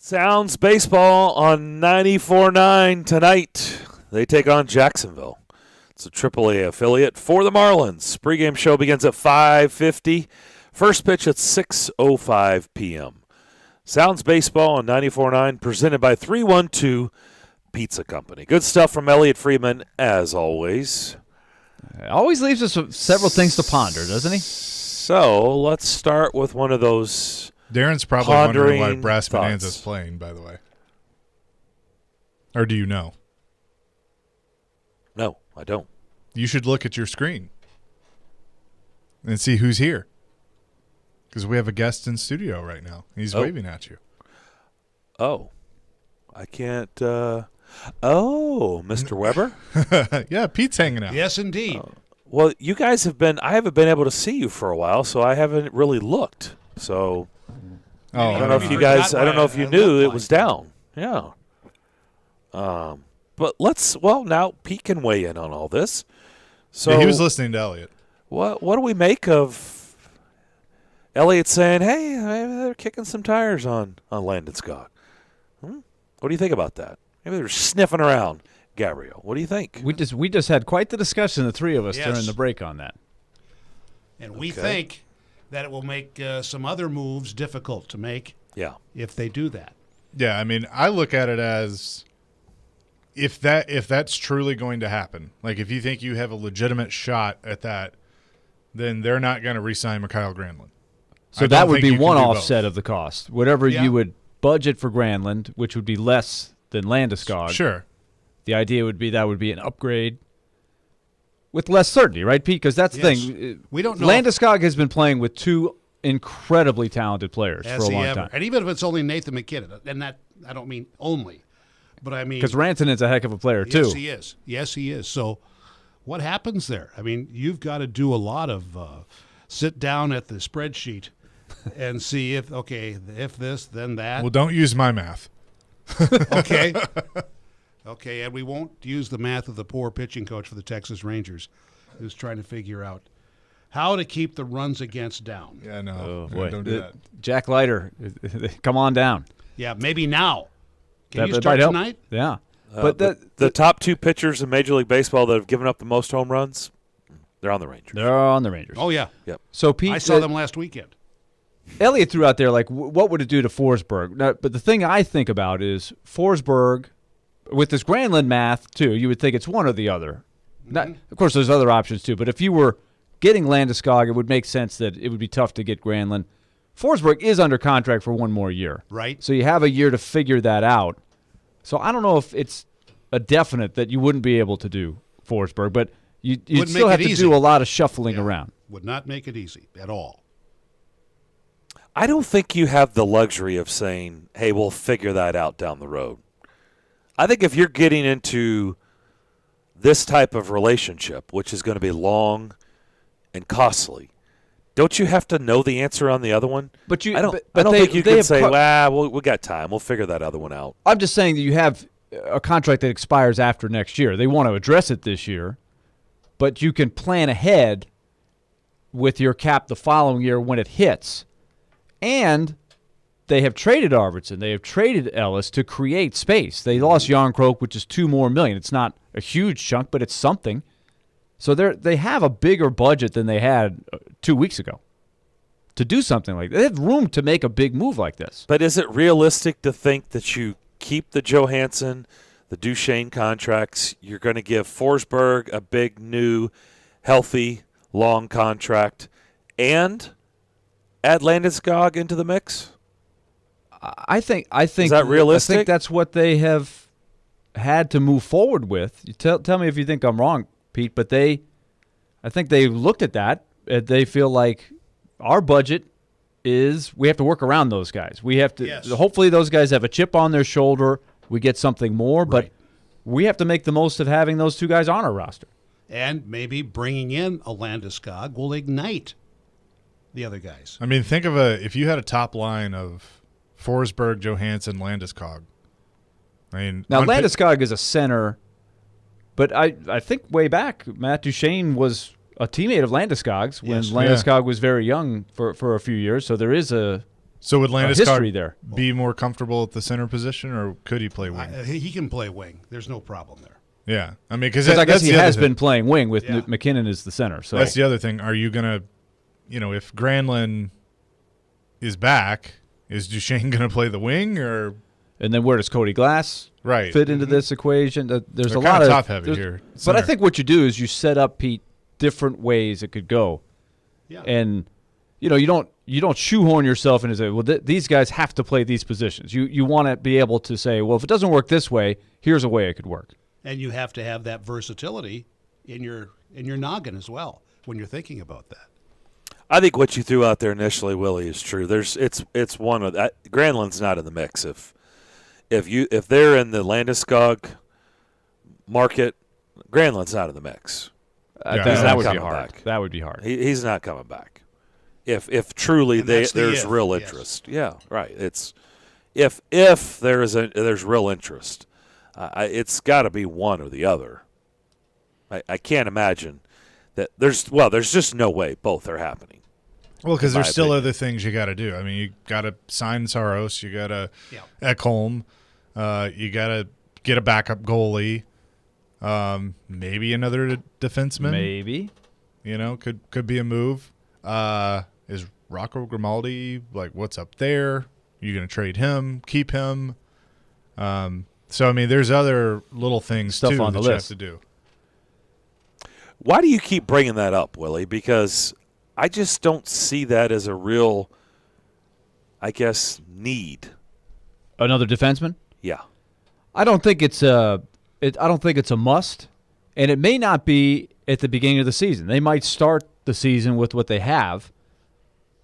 Sounds baseball on 94.9 tonight. They take on Jacksonville. It's a AAA affiliate for the Marlins. Pregame show begins at 5:50. First pitch at 6:05 p.m. Sounds baseball on 94.9 presented by 312 Pizza Company. Good stuff from Elliot Friedman, as always. Always leaves us with several things to ponder, doesn't he? So let's start with one of those Darren's probably wondering why pondering Brass thoughts. Bonanza's playing, by the way. Or do you know? No, I don't. You should look at your screen and see who's here. Because we have a guest in studio right now. He's waving at you. Oh, I can't. Mr. Weber? Yeah, Pete's hanging out. Yes, indeed. Well, you guys have been. I haven't been able to see you for a while, so I haven't really looked. So Oh, I don't know if you guys. I don't know if you knew it was down. Yeah. But now Pete can weigh in on all this. So Yeah, he was listening to Elliot. What do we make of Elliot saying, "Hey, maybe they're kicking some tires on Landeskog"? What do you think about that? Maybe they're sniffing around. Gabriel, what do you think? We just had quite the discussion, the three of us, Yes. during the break on that. And we think that it will make some other moves difficult to make Yeah. if they do that. Yeah, I mean, I look at it as if that's truly going to happen, like if you think you have a legitimate shot at that, then they're not going to re-sign Mikhail Granlund. So I that don't would think be you can one do offset both. of the cost. Whatever Yeah. you would budget for Granlund, which would be less than Landeskog. Sure. The idea would be that would be an upgrade with less certainty, right, Pete? Because that's the Yes. thing. We don't know Landeskog has been playing with two incredibly talented players Has for a he long ever? time. And even if it's only Nathan McKinnon, and that I don't mean only, but I mean Because Rantanen's a heck of a player, too. Yes, he is. Yes, he is. So what happens there? I mean, you've got to do a lot of sit down at the spreadsheet and see if this, then that. Well, don't use my math. Okay. Okay, and we won't use the math of the poor pitching coach for the Texas Rangers who's trying to figure out how to keep the runs against down. Yeah, no. Oh, Yeah, boy. don't do that. Jack Leiter, come on down. Yeah, maybe now. Can you That start might help. tonight? Yeah. But the top two pitchers in Major League Baseball that have given up the most home runs, they're on the Rangers. They're on the Rangers. Oh, yeah. So, Pete, I saw them last weekend. Elliot threw out there, like, what would it do to Forsberg? Now, but the thing I think about is Forsberg, with this Granlund math, too, you would think it's one or the other. Not, of course, there's other options, too. But if you were getting Landeskog, it would make sense that it would be tough to get Granlund. Forsberg is under contract for one more year. Right. So you have a year to figure that out. So I don't know if it's a definite that you wouldn't be able to do Forsberg, but you'd Wouldn't still make have it to easy. do a lot of shuffling Yeah. around. Would not make it easy at all. I don't think you have the luxury of saying, "Hey, we'll figure that out down the road." I think if you're getting into this type of relationship, which is going to be long and costly, don't you have to know the answer on the other one? But you, I don't. but I don't they- think you they can have say, pro- "Well, we got time. We'll figure that other one out." I'm just saying that you have a contract that expires after next year. They want to address it this year, but you can plan ahead with your cap the following year when it hits. And they have traded Arvidsson. They have traded Ellis to create space. They lost Yarncroke, which is $2 more million. It's not a huge chunk, but it's something. So they have a bigger budget than they had 2 weeks ago to do something like that. They have room to make a big move like this. But is it realistic to think that you keep the Johansson, the Duchesne contracts, you're going to give Forsberg a big, new, healthy, long contract, and add Landeskog into the mix? I think Is that realistic? I think that's what they have had to move forward with. You tell me if you think I'm wrong, Pete, but I think they looked at that. And they feel like our budget is we have to work around those guys. We have to Yes. hopefully those guys have a chip on their shoulder. We get something more, but Right. we have to make the most of having those two guys on our roster. And maybe bringing in a Landeskog will ignite the other guys. I mean, think of if you had a top line of Forsberg, Johansson, Landeskog. I mean, Now, on pa- Landeskog is a center, but I think way back, Matt Duchesne was a teammate of Landeskog's when Yes. Landeskog was very young for a few years. So there is a So would history Landeskog there. be more comfortable at the center position, or could he play wing? He can play wing. There's no problem there. Yeah, I mean, because I guess he has been been playing wing with Yeah. McKinnon as the center. So That's the other thing. Are you gonna, if Granlund is back, is Duchesne gonna play the wing or and then where does Cody Glass right? fit into this equation? There's They're a lot kinda of top heavy there's- here. But I Center. think what you do is you set up, Pete, different ways it could go, Yeah. and you don't shoehorn yourself into say, well, these guys have to play these positions. You want to be able to say, well, if it doesn't work this way, here's a way it could work. And you have to have that versatility in your noggin as well when you're thinking about that. I think what you threw out there initially, Willie, is true. It's one of that. Granlund's not in the mix. If they're in the Landeskog market, Granlund's not in the mix. Yeah. That not would be coming hard. back. That would be hard. He's not coming back. If truly And that's the there's if, real yes. interest, yeah, right. It's if there's real interest, it's got to be one or the other. I can't imagine that there's just no way both are happening. Well, because in my there's still opinion. other things you got to do. I mean, you got to sign Saros, you got to Yeah. Ekholm, you got to get a backup goalie, maybe another defenseman. Maybe. Could be a move. Is Rocco Grimaldi what's up there? You going to trade him? Keep him? So I mean, there's other little things Stuff too on that the you have list. to do. Why do you keep bringing that up, Willie? Because I just don't see that as a real, I guess, need. Another defenseman? Yeah. I don't think it's a must, and it may not be at the beginning of the season. They might start the season with what they have,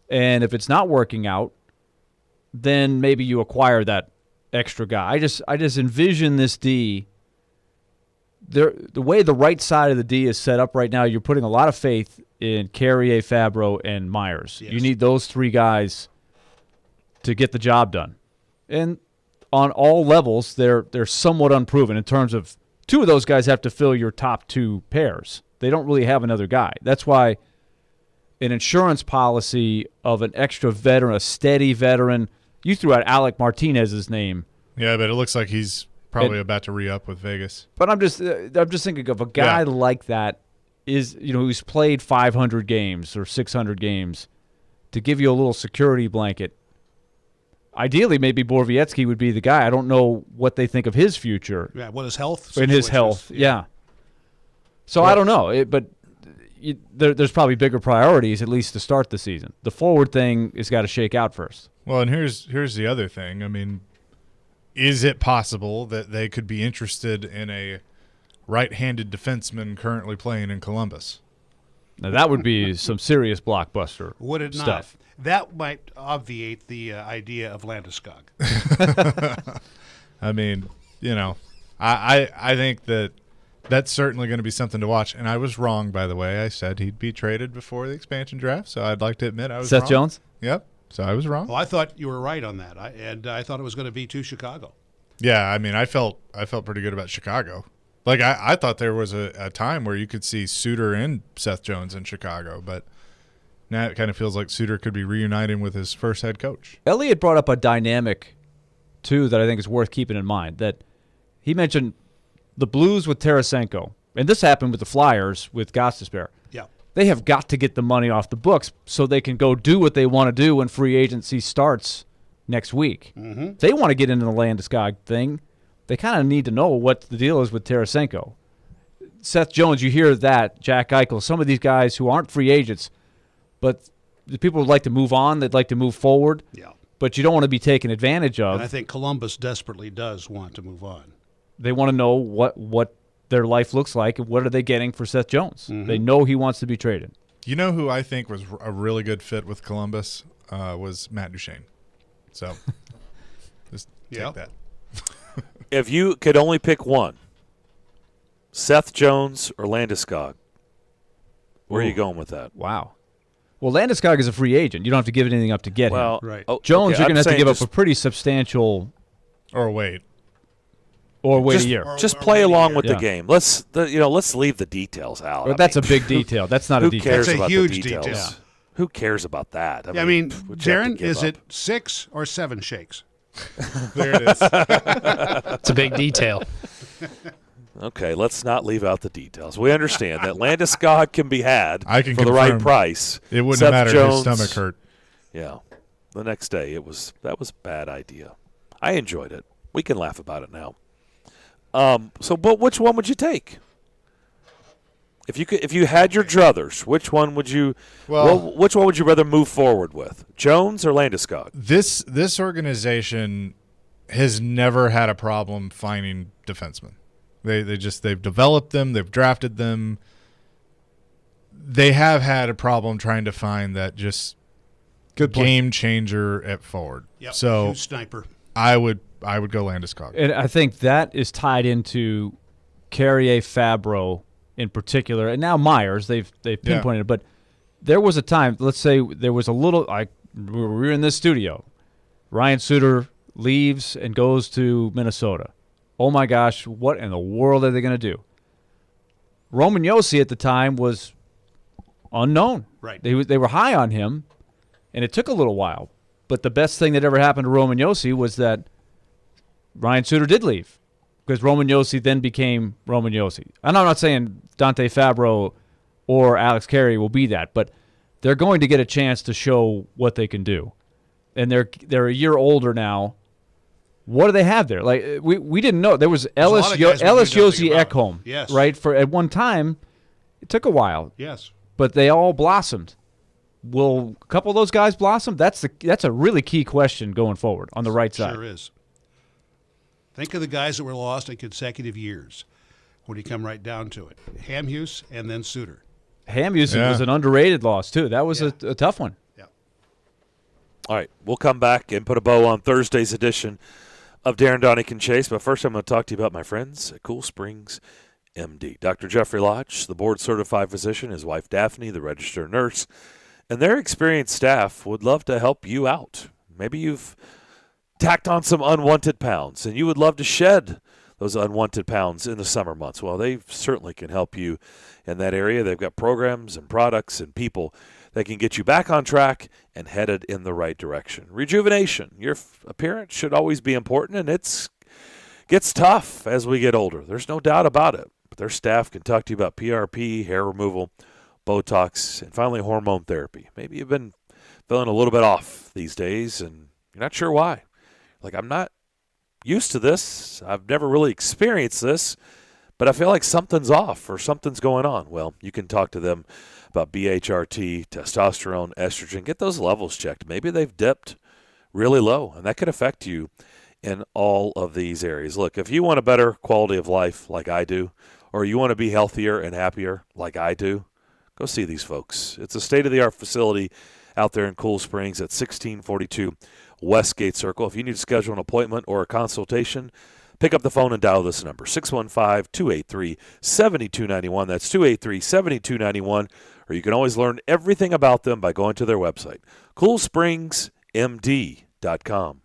and if it's not working out, then maybe you acquire that extra guy. I just envision this D. The way the right side of the D is set up right now, you're putting a lot of faith in Carrier, Fabro, and Myers. Yes. You need those three guys to get the job done, and on all levels, they're somewhat unproven in terms of two of those guys have to fill your top two pairs. They don't really have another guy. That's why an insurance policy of an extra veteran, a steady veteran. You threw out Alec Martinez's name, Yeah, but it looks like he's probably about to re-up with Vegas. but I'm just thinking of a guy Yeah. like that who's played 500 games or 600 games to give you a little security blanket. Ideally, maybe Borowiecki would be the guy. I don't know what they think of his future. Yeah, what his health? In his situation health, is. yeah. So I don't know, but there's probably bigger priorities, at least to start the season. The forward thing has got to shake out first. Well, and here's the other thing. I mean, is it possible that they could be interested in a right-handed defenseman currently playing in Columbus? Now that would be some serious blockbuster Would it not? stuff. That might obviate the idea of Landeskog. I mean, I think that's certainly going to be something to watch. And I was wrong, by the way. I said he'd be traded before the expansion draft, so I'd like to admit I was Seth wrong. Jones? Yep. So I was wrong. Well, I thought you were right on that, and I thought it was going to be to Chicago. Yeah, I mean, I felt pretty good about Chicago. I thought there was a time where you could see Suter and Seth Jones in Chicago, but now it kind of feels like Suter could be reuniting with his first head coach. Elliott brought up a dynamic, too, that I think is worth keeping in mind. That he mentioned the Blues with Tarasenko, and this happened with the Flyers with Gostisbehere. Yeah. They have got to get the money off the books so they can go do what they want to do when free agency starts next week. Mm-hmm. If they want to get into the Landeskog thing, they kind of need to know what the deal is with Tarasenko. Seth Jones, you hear that, Jack Eichel, some of these guys who aren't free agents, but the people would like to move on, they'd like to move forward, Yeah. but you don't want to be taken advantage of. And I think Columbus desperately does want to move on. They want to know what their life looks like and what are they getting for Seth Jones. Mm-hmm. They know he wants to be traded. You know who I think was a really good fit with Columbus was Matt Duchesne. So just take Yeah. that. If you could only pick one, Seth Jones or Landeskog, where are you Ooh. going with that? Wow. Well, Landeskog is a free agent. You don't have to give anything up to get Well, him. Right. Jones, okay, you're I'm going to have to saying give up just- a pretty substantial Or wait. or wait just, a year. Just Or play wait a along year. with the Yeah. game. Let's leave the details out. But I that's mean, a big detail. That's not a who detail. cares That's a about huge the details? detail. Who cares about that? I mean, what you have to Darren, give is up? it 6 or 7 shakes? There it is. It's a big detail. Okay, let's not leave out the details. We understand that Landeskog can be had I can for the right confirm price. It wouldn't Seth matter Jones, if his stomach hurt. Yeah. The next day, that was a bad idea. I enjoyed it. We can laugh about it now. But which one would you take? If you had your druthers, which one would you? Which one would you rather move forward with, Jones or Landeskog? This organization has never had a problem finding defensemen. They've developed them, they've drafted them. They have had a problem trying to find that just Good point. game changer at forward. Yep. So Huge sniper. I would go Landeskog. And I think that is tied into Carrier-Fabro in particular, and now Myers. They've pinpointed it, but there was a time. Let's say there was a little. We were in this studio. Ryan Suter leaves and goes to Minnesota. Oh my gosh, what in the world are they going to do? Roman Josi at the time was unknown. Right. They were high on him, and it took a little while. But the best thing that ever happened to Roman Josi was that Ryan Suter did leave, because Roman Josi then became Roman Josi. And I'm not saying Dante Fabro or Alex Carey will be that, but they're going to get a chance to show what they can do. And they're a year older now. What do they have there? Like we didn't know. There was Ellis a lot of guys we knew Josi nothing about. Ekholm. Yes. Right? For at one time, it took a while, Yes. but they all blossomed. Will a couple of those guys blossom? That's a really key question going forward on the right side. Sure is. Think of the guys that were lost in consecutive years when you come right down to it. Hamhuis and then Suter. Hamhuis Yeah. was an underrated loss, too. That was a tough one. Yeah. All right, we'll come back and put a bow on Thursday's edition of Darren, Daunic, and Chase. But first, I'm going to talk to you about my friends at Cool Springs MD. Dr. Jeffrey Lodge, the board-certified physician, his wife Daphne, the registered nurse, and their experienced staff would love to help you out. Maybe you've tacked on some unwanted pounds, and you would love to shed those unwanted pounds in the summer months. Well, they certainly can help you in that area. They've got programs and products and people that can get you back on track and headed in the right direction. Rejuvenation. Your appearance should always be important, and it gets tough as we get older. There's no doubt about it. But their staff can talk to you about PRP, hair removal, Botox, and finally hormone therapy. Maybe you've been feeling a little bit off these days, and you're not sure why. Like, I'm not used to this. I've never really experienced this, but I feel like something's off or something's going on. Well, you can talk to them about BHRT, testosterone, estrogen. Get those levels checked. Maybe they've dipped really low, and that could affect you in all of these areas. Look, if you want a better quality of life like I do, or you want to be healthier and happier like I do, go see these folks. It's a state-of-the-art facility out there in Cool Springs at 1642 Westgate Circle. If you need to schedule an appointment or a consultation, pick up the phone and dial this number, 615-283-7291. That's 283-7291. Or you can always learn everything about them by going to their website, coolspringsmd.com.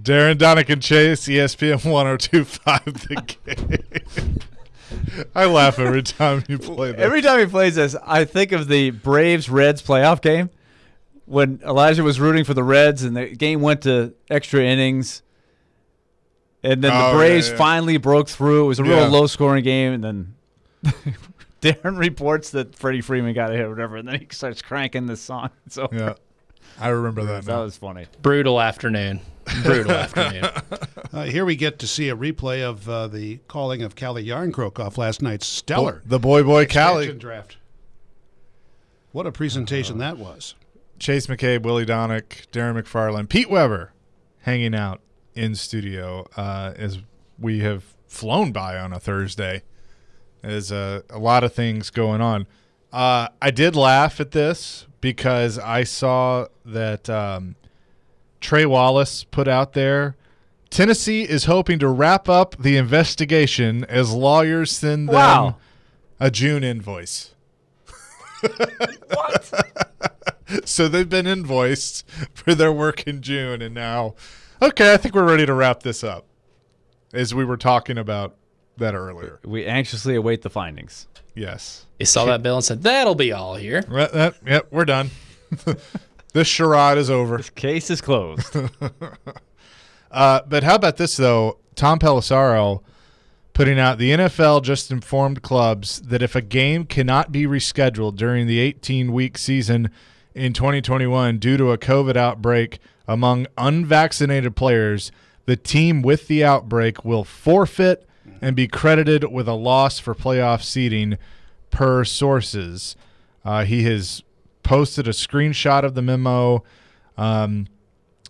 Darren, Daunic, and Chase, ESPN 102.5 The Game. I laugh every time you play that. Every time he plays this, I think of the Braves-Reds playoff game when Elijah was rooting for the Reds and the game went to extra innings. And then the Braves finally broke through. It was a real low-scoring game. And then Darren reports that Freddie Freeman got a hit or whatever, and then he starts cranking this song. So Yeah, I remember that. That was funny. Brutal afternoon. Brutal afternoon. Here we get to see a replay of the calling of Calle Yarncroke off last night's stellar The boy expansion Callie. draft. What a presentation that was. Chase McCabe, Willie Daunic, Darren McFarland, Pete Weber hanging out in studio as we have flown by on a Thursday. There's a lot of things going on. I did laugh at this because I saw that Trey Wallace put out there, Tennessee is hoping to wrap up the investigation as lawyers send them a June invoice. What? So they've been invoiced for their work in June, and now, okay, I think we're ready to wrap this up, as we were talking about that earlier. We anxiously await the findings. Yes. He saw that bill and said, that'll be all here. Yep, we're done. This charade is over. This case is closed. But how about this, though? Tom Pelissaro putting out, the NFL just informed clubs that if a game cannot be rescheduled during the 18-week season in 2021 due to a COVID outbreak among unvaccinated players, the team with the outbreak will forfeit and be credited with a loss for playoff seeding per sources. He has posted a screenshot of the memo.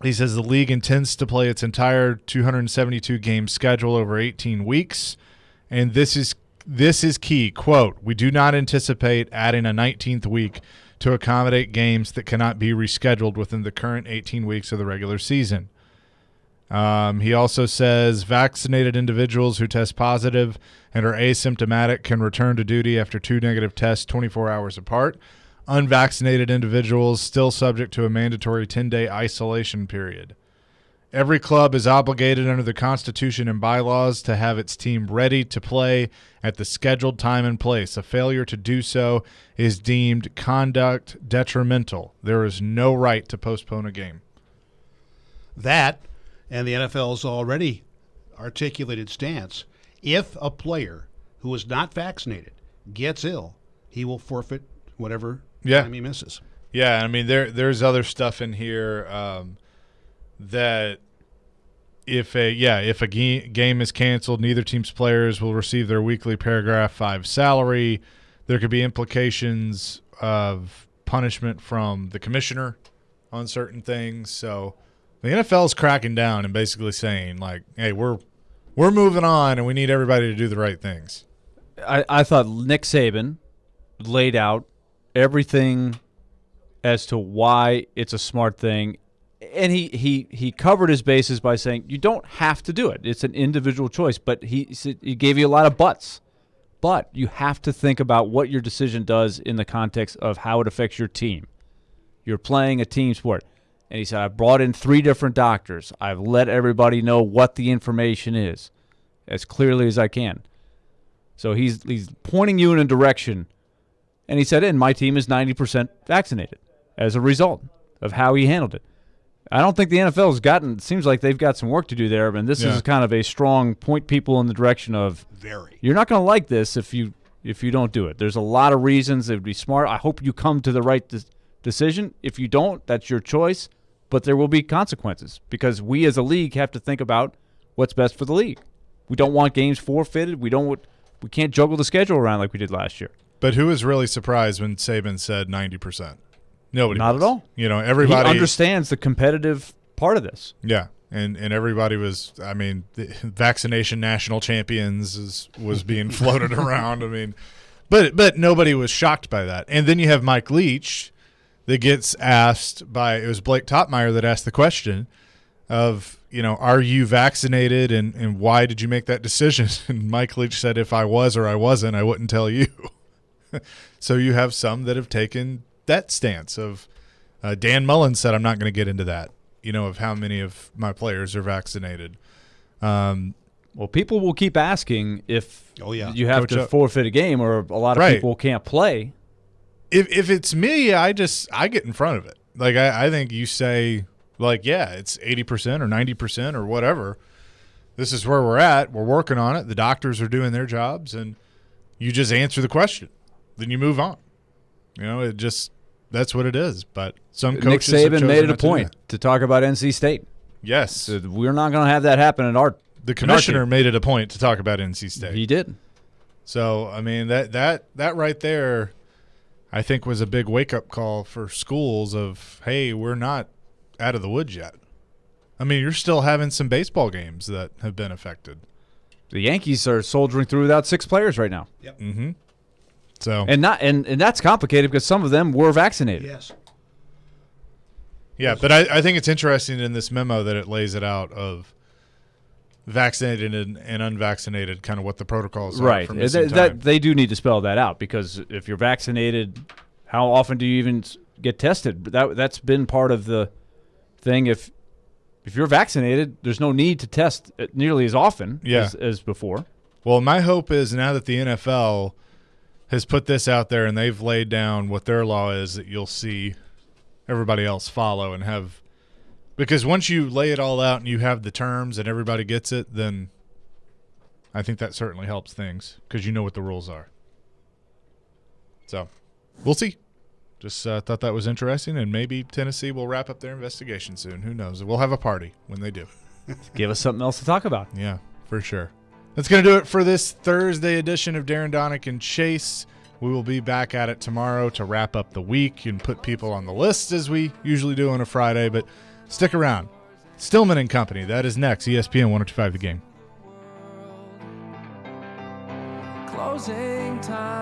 He says the league intends to play its entire 272-game schedule over 18 weeks, and this is key. Quote, we do not anticipate adding a 19th week to accommodate games that cannot be rescheduled within the current 18 weeks of the regular season. He also says vaccinated individuals who test positive and are asymptomatic can return to duty after 2 negative tests 24 hours apart. Unvaccinated individuals still subject to a mandatory 10-day isolation period. Every club is obligated under the Constitution and bylaws to have its team ready to play at the scheduled time and place. A failure to do so is deemed conduct detrimental. There is no right to postpone a game. That and the NFL's already articulated stance, if a player who is not vaccinated gets ill, he will forfeit whatever time he misses. Yeah, I mean, there's other stuff in here that if a game is canceled, neither team's players will receive their weekly paragraph 5 salary. There could be implications of punishment from the commissioner on certain things. So the NFL is cracking down and basically saying, like, hey, we're moving on and we need everybody to do the right things. I thought Nick Saban laid out everything as to why it's a smart thing. And he covered his bases by saying you don't have to do it. It's an individual choice. But he gave you a lot of buts. But you have to think about what your decision does in the context of how it affects your team. You're playing a team sport. And he said, I've brought in 3 different doctors. I've let everybody know what the information is as clearly as I can. So he's pointing you in a direction. And he said, and my team is 90% vaccinated as a result of how he handled it. I don't think the NFL has gotten – it seems like they've got some work to do there, and this is kind of a strong point people in the direction of you're not going to like this if you don't do it. There's a lot of reasons it would be smart. I hope you come to the right decision. If you don't, that's your choice, but there will be consequences because we as a league have to think about what's best for the league. We don't want games forfeited. We can't juggle the schedule around like we did last year. But who was really surprised when Saban said 90%? Nobody. Not was. at all. You know, everybody he understands the competitive part of this. Yeah, and everybody was. I mean, the vaccination national champions was being floated around. I mean, but nobody was shocked by that. And then you have Mike Leach that gets asked by, it was Blake Topmeyer that asked the question of, you know, are you vaccinated and why did you make that decision? And Mike Leach said, if I was or I wasn't, I wouldn't tell you. So you have some that have taken that stance of Dan Mullen said, I'm not going to get into that. of how many of my players are vaccinated. Well, people will keep asking if you have Coach to up. forfeit a game, or a lot of Right. people can't play. If it's me, I get in front of it. Like I think you say, like, yeah, it's 80% or 90% or whatever. This is where we're at. We're working on it. The doctors are doing their jobs, and you just answer the question. Then you move on. That's what it is. But some Nick coaches have Saban chosen made it a not to do point that. to talk about NC State. Yes, So we're not going to have that happen at our. the commissioner made it a point to talk about NC State. He did. So I mean that right there, I think was a big wake up call for schools of, hey, we're not out of the woods yet. I mean, you're still having some baseball games that have been affected. The Yankees are soldiering through without 6 players right now, Mm-hmm. So and that's complicated because some of them were vaccinated. Yes. yeah, but I think it's interesting in this memo that it lays it out of vaccinated and unvaccinated, kind of what the protocols are Right. for missing That time. they do need to spell that out, because if you're vaccinated, how often do you even get tested? That's been part of the thing. If you're vaccinated, there's no need to test nearly as often as before. Well, my hope is now that the NFL has put this out there and they've laid down what their law is, that you'll see everybody else follow and have – because once you lay it all out and you have the terms and everybody gets it, then I think that certainly helps things because you know what the rules are. So we'll see. Just thought that was interesting, and maybe Tennessee will wrap up their investigation soon. Who knows? We'll have a party when they do. Give us something else to talk about. Yeah, for sure. That's going to do it for this Thursday edition of Darren, Daunic, and Chase. We will be back at it tomorrow to wrap up the week and put people on the list as we usually do on a Friday, but stick around. Stillman and Company, that is next, ESPN 102.5 The Game. Closing time.